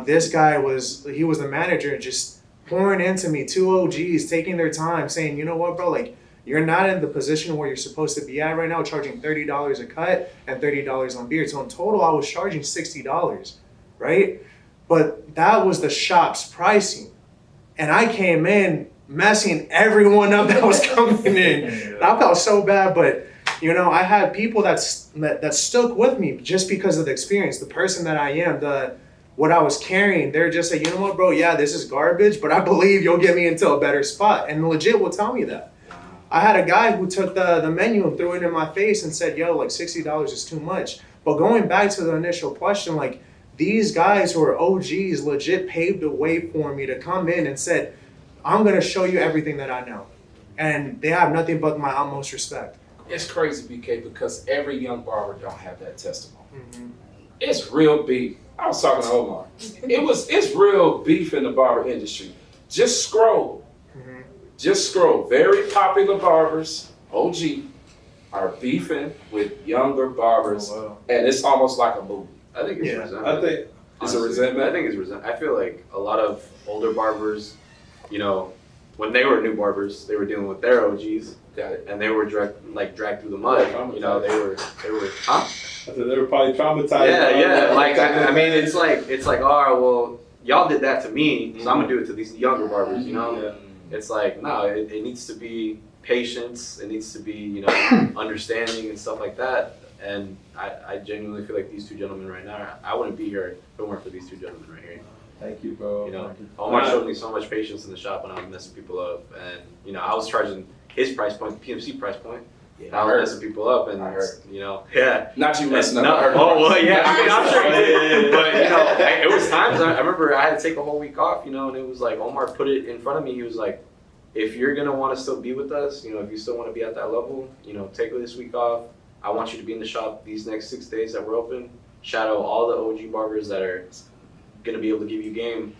This guy was the manager, just pouring into me, 2 OGs taking their time, saying, you know what, bro, like you're not in the position where you're supposed to be at right now, charging $30 a cut and $30 on beard. So in total, I was charging $60, right? But that was the shop's pricing. And I came in messing everyone up that was coming in. And I felt so bad, but I had people that stuck with me just because of the experience, the person that I am, what I was carrying. They're just like, you know what, bro, yeah, this is garbage, but I believe you'll get me into a better spot. And legit will tell me that. I had a guy who took the menu and threw it in my face and said, yo, like $60 is too much. But going back to the initial question, like these guys who are OGs legit paved the way for me to come in and said, I'm going to show you everything that I know. And they have nothing but my utmost respect. It's crazy, BK, because every young barber don't have that testimony. Mm-hmm. It's real beef. I was talking to Omar. It's real beef in the barber industry. Just scroll. Mm-hmm. Just scroll. Very popular barbers, OG, are beefing with younger barbers, Oh, wow. and it's almost like a movie. I think it's Yeah. resentment. I think It's a Honestly, resentment? I think it's resentment. I feel like a lot of older barbers, when they were new barbers, they were dealing with their OGs, Got it. and they were dragged through the mud. They were, huh? I said they were probably traumatized. Yeah. Like I mean, it's like, oh well, y'all did that to me, so I'm gonna do it to these younger barbers. Yeah. It's like no, it needs to be patience. It needs to be understanding and stuff like that. And I genuinely feel like these two gentlemen right now, I wouldn't be here if it weren't for these two gentlemen right here. Thank you, bro. Omar showed me so much patience in the shop when I was messing people up, and I was charging his price point, the PMC price point. Yeah, I was messing people up, and I heard. yeah. Not you messing up. No, I heard oh the well, price. yeah. I mean, I'm sure he did, Yeah. but it was times I remember I had to take a whole week off, and it was like Omar put it in front of me. He was like, "If you're gonna want to still be with us, if you still want to be at that level, take this week off. I want you to be in the shop these next 6 days that we're open. Shadow all the OG barbers that are gonna be able to give you game."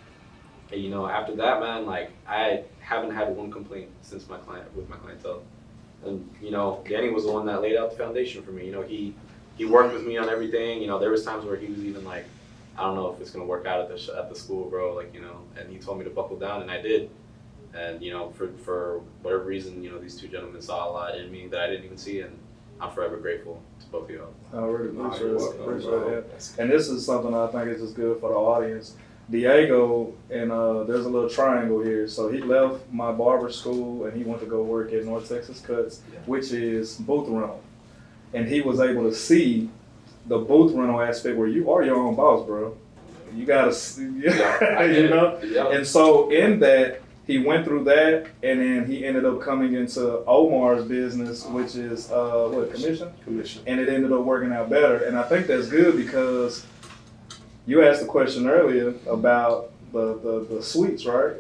And, after that, man, like I haven't had one complaint since my clientele. And Danny was the one that laid out the foundation for me. He worked with me on everything. There was times where he was even like, I don't know if it's gonna work out at the school, bro. Like and he told me to buckle down, and I did. And for whatever reason, these two gentlemen saw a lot in me that I didn't even see, and I'm forever grateful to both of y'all. I really appreciate you're it. welcome, Appreciate bro. it. And this is something I think is just good for the audience. Diego, and there's a little triangle here. So he left my barber school and he went to go work at North Texas Cuts, which is booth rental. And he was able to see the booth rental aspect where you are your own boss, bro. You gotta, Yeah. And so in that, he went through that, and then he ended up coming into Omar's business, which is commission? Commission. And it ended up working out better. And I think that's good because you asked the question earlier about the suites, right?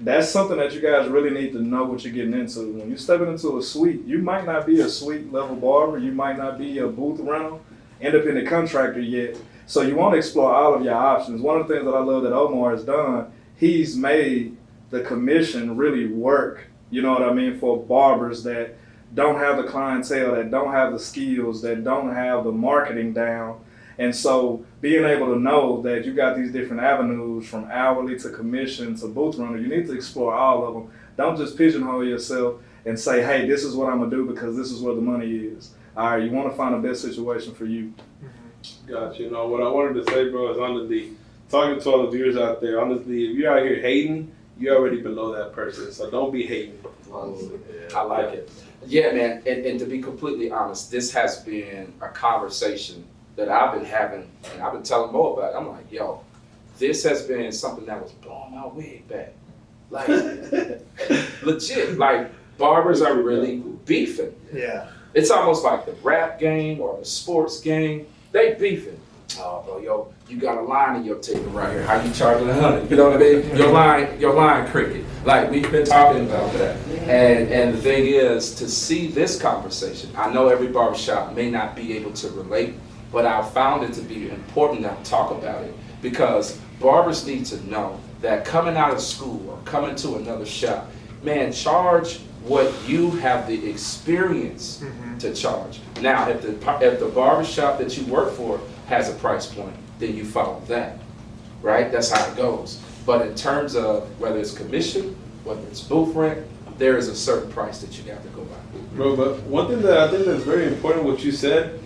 That's something that you guys really need to know what you're getting into. When you're stepping into a suite, you might not be a suite level barber, you might not be a booth rental, independent contractor yet. So you want to explore all of your options. One of the things that I love that Omar has done, he's made the commission really work, for barbers that don't have the clientele, that don't have the skills, that don't have the marketing down. And so being able to know that you got these different avenues from hourly to commission to booth rental, you need to explore all of them. Don't just pigeonhole yourself and say, hey, this is what I'm gonna do because this is where the money is. All right, you wanna find the best situation for you. Gotcha. What I wanted to say, bro, is honestly, talking to all the viewers out there, honestly, if you're out here hating, you're already below that person. So don't be hating. Honestly. I like it. Yeah, man. And to be completely honest, this has been a conversation that I've been having, and I've been telling Mo about it. I'm like, yo, this has been something that was blowing my wig back. Like, legit. Like, barbers are really beefing. Yeah. It's almost like the rap game or the sports game. They beefing. Oh, bro, yo, you got a line in your ticket right here. How you charging $100? You know what I mean? Your line cricket. Like we've been talking about that. And the thing is, to see this conversation, I know every barbershop may not be able to relate, but I found it to be important to talk about it because barbers need to know that coming out of school or coming to another shop, man, charge what you have the experience to charge. Now, if the barbershop that you work for has a price point, then you follow that, right? That's how it goes. But in terms of whether it's commission, whether it's booth rent, there is a certain price that you have to go by. Bro, but one thing that I think that's very important, what you said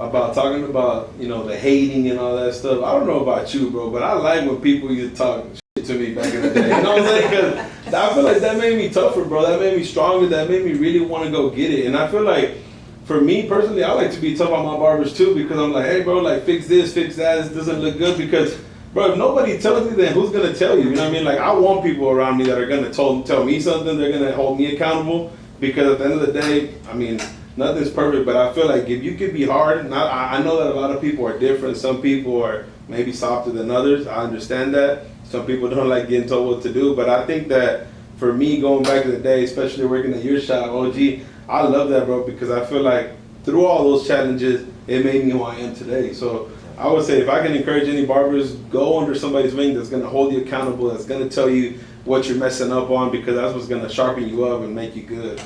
about talking about, you know, the hating and all that stuff. I don't know about you, bro, but I like when people used to talk shit to me back in the day. You know what I'm saying? Because I feel like that made me tougher, bro. That made me stronger. That made me really want to go get it. And I feel like, for me personally, I like to be tough on my barbers too because I'm like, hey, bro, like fix this, fix that. This doesn't look good because, bro, if nobody tells me, then who's gonna tell you? You know what I mean? Like I want people around me that are gonna tell me something. They're gonna hold me accountable because at the end of the day, I mean, nothing's perfect. But I feel like if you could be hard, I know that a lot of people are different. Some people are maybe softer than others. I understand that. Some people don't like getting told what to do. But I think that for me, going back to the day, especially working at your shop, OG, I love that, bro, because I feel like through all those challenges, it made me who I am today. So I would say if I can encourage any barbers, go under somebody's wing that's going to hold you accountable, that's going to tell you what you're messing up on, because that's what's going to sharpen you up and make you good.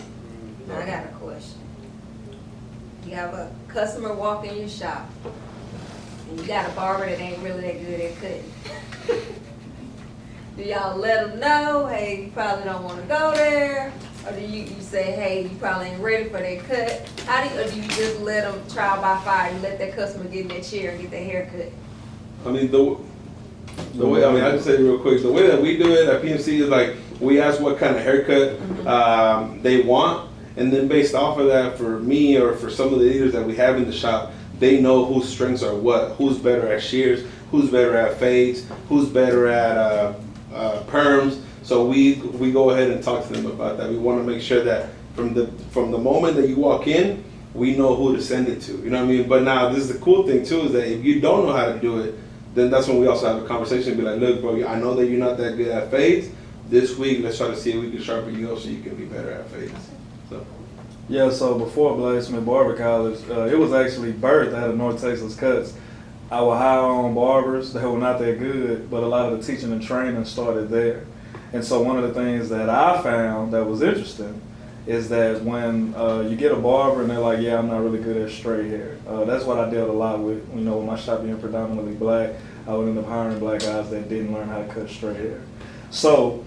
Now I got a question. You have a customer walk in your shop, and you got a barber that ain't really that good at cutting. Do y'all let them know, hey, you probably don't want to go there? Or do you say, hey, you probably ain't ready for that cut? Or do you just let them trial by fire and let that customer get in that chair and get their hair cut? I mean, the way, I mean, I just say it real quick, the way that we do it at PMC is like, we ask what kind of haircut they want, and then based off of that, for me or for some of the leaders that we have in the shop, they know whose strengths are what, who's better at shears, who's better at fades, who's better at perms. So we go ahead and talk to them about that. We want to make sure that from the moment that you walk in, we know who to send it to. You know what I mean? But now this is the cool thing too, is that if you don't know how to do it, then that's when we also have a conversation and be like, look, bro, I know that you're not that good at fades. This week, let's try to see if we can sharpen you up so you can be better at fades. So. Yeah, so before Bladesmith Barber College, it was actually birthed out of North Texas Cuts. I would hire on barbers that were not that good, but a lot of the teaching and training started there. And so one of the things that I found that was interesting is that when you get a barber and they're like, yeah, I'm not really good at straight hair. That's what I dealt a lot with. You know, with my shop being predominantly black, I would end up hiring black guys that didn't learn how to cut straight hair. So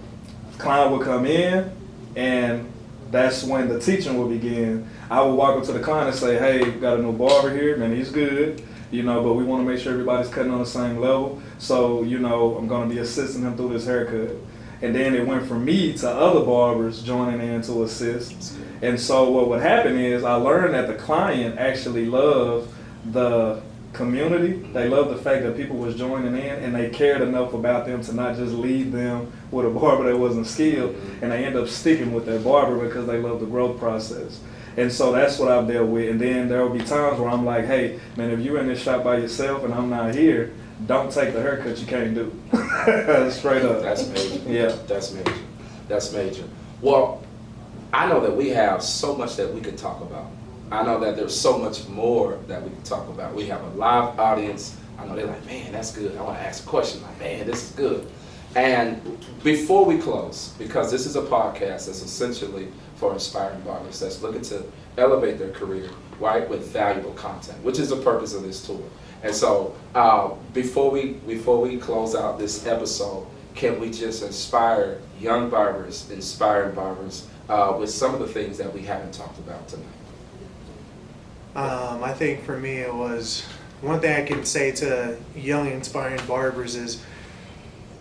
client would come in, and that's when the teaching would begin. I would walk up to the client and say, hey, we got a new barber here, man, he's good. You know, but we want to make sure everybody's cutting on the same level. So, you know, I'm going to be assisting him through this haircut. And then it went from me to other barbers joining in to assist. And so what would happen is I learned that the client actually loved the community. They loved the fact that people was joining in, and they cared enough about them to not just leave them with a barber that wasn't skilled. And they end up sticking with their barber because they love the growth process. And so that's what I've dealt with. And then there will be times where I'm like, hey, man, if you're in this shop by yourself and I'm not here, don't take the haircut you can't do. Straight up. That's major. Yeah. That's major. That's major. Well, I know that we have so much that we could talk about. I know that there's so much more that we can talk about. We have a live audience. I know they're like, man, that's good. I want to ask a question. Like, man, this is good. And before we close, because this is a podcast that's essentially for aspiring barbers that's looking to elevate their career, right, with valuable content, which is the purpose of this tour. And so before we close out this episode, can we just inspire young barbers, inspiring barbers, with some of the things that we haven't talked about tonight? I think for me it was, one thing I can say to young inspiring barbers is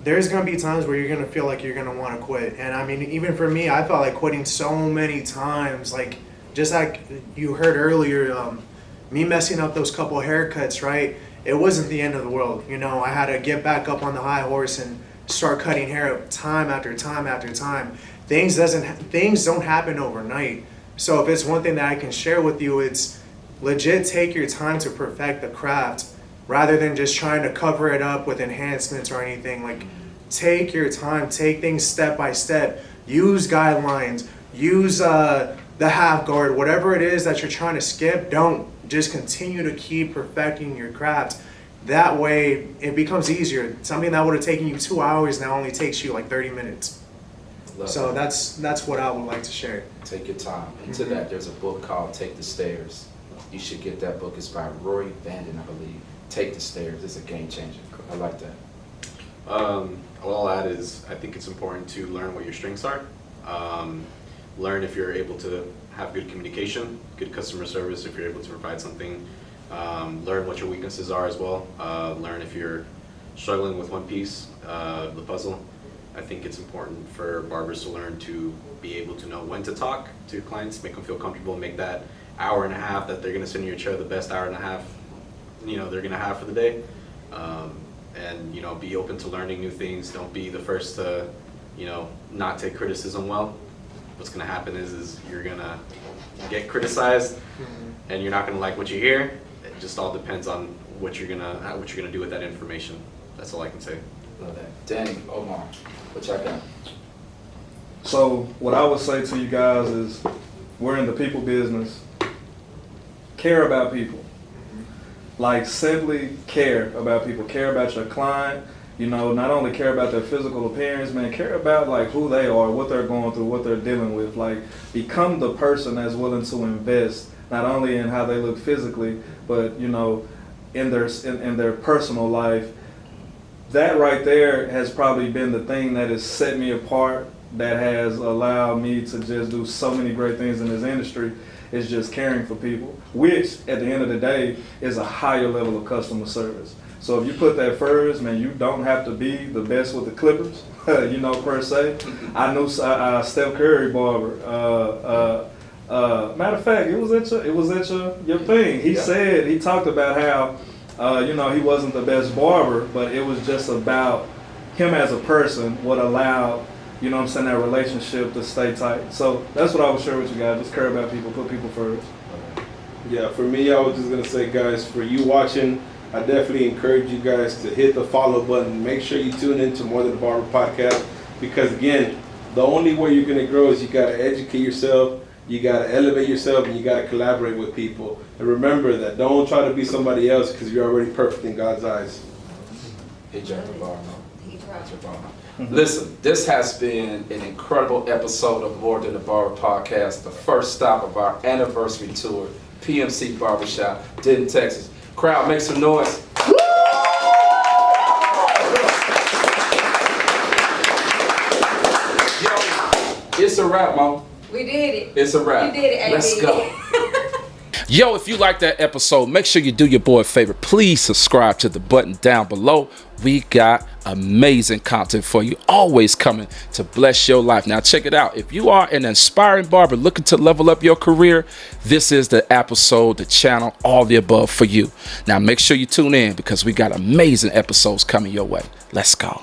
there's going to be times where you're going to feel like you're going to want to quit. And I mean, even for me, I felt like quitting so many times, like just like you heard earlier, me messing up those couple haircuts, right? It wasn't the end of the world. You know, I had to get back up on the high horse and start cutting hair time after time after time. Things don't happen overnight. So if it's one thing that I can share with you, it's legit take your time to perfect the craft. rather than just trying to cover it up with enhancements or anything. Like, take your time, take things step by step, use guidelines, use the half guard, whatever it is that you're trying to skip. Don't just continue to keep perfecting your craft. That way it becomes easier. Something that would have taken you 2 hours now only takes you like 30 minutes. So that's what I would like to share. Take your time. And to that, there's a book called Take the Stairs. You should get that book. It's by Rory Vanden, I believe. Take the Stairs. It's a game changer. I like that. What I'll add is I think it's important to learn what your strengths are. Learn if you're able to have good communication, good customer service, if you're able to provide something. Learn what your weaknesses are as well. Learn if you're struggling with one piece of the puzzle. I think it's important for barbers to learn to be able to know when to talk to your clients, make them feel comfortable, make that hour and a half that they're going to sit in your chair the best hour and a half, they're going to have for the day. And be open to learning new things. Don't be the first to not take criticism well. What's going to happen is you're going to get criticized and you're not going to like what you hear. It just all depends on what you're going to do with that information. That's all I can say. Love that. Danny, Omar, what y'all got? So what I would say to you guys is, we're in the people business. Care about people. Like, simply care about people. Care about your client. Not only care about their physical appearance, man, care about like who they are, what they're going through, what they're dealing with. Like, become the person that's willing to invest not only in how they look physically, but in their personal life. That right there has probably been the thing that has set me apart, that has allowed me to just do so many great things in this industry, is just caring for people, which at the end of the day is a higher level of customer service. So if you put that first, man, you don't have to be the best with the clippers, per se. I knew Steph Curry barber. Matter of fact, it was at your thing. He talked about how he wasn't the best barber, but it was just about him as a person, what allowed that relationship to stay tight. So that's what I would share with you guys. Just care about people, put people first. Yeah, for me, I was just going to say, guys, for you watching, I definitely encourage you guys to hit the follow button. Make sure you tune into More Than a Barber podcast, because, again, the only way you're going to grow is you got to educate yourself, you got to elevate yourself, and you got to collaborate with people. And remember that don't try to be somebody else, because you're already perfect in God's eyes. He dropped the bar, man. He dropped the bar. Listen, this has been an incredible episode of More Than a Barber podcast, the first stop of our anniversary tour, PMC Barbershop, Denton, Texas. Crowd, make some noise. Yo, it's a wrap, Mo. We did it. It's a wrap. You did it, AB. Let's go. Yo, if you like that episode, make sure you do your boy a favor. Please subscribe to the button down below. We got amazing content for you, always coming to bless your life. Now, check it out. If you are an aspiring barber looking to level up your career, this is the episode, the channel, all the above for you. Now, make sure you tune in, because we got amazing episodes coming your way. Let's go.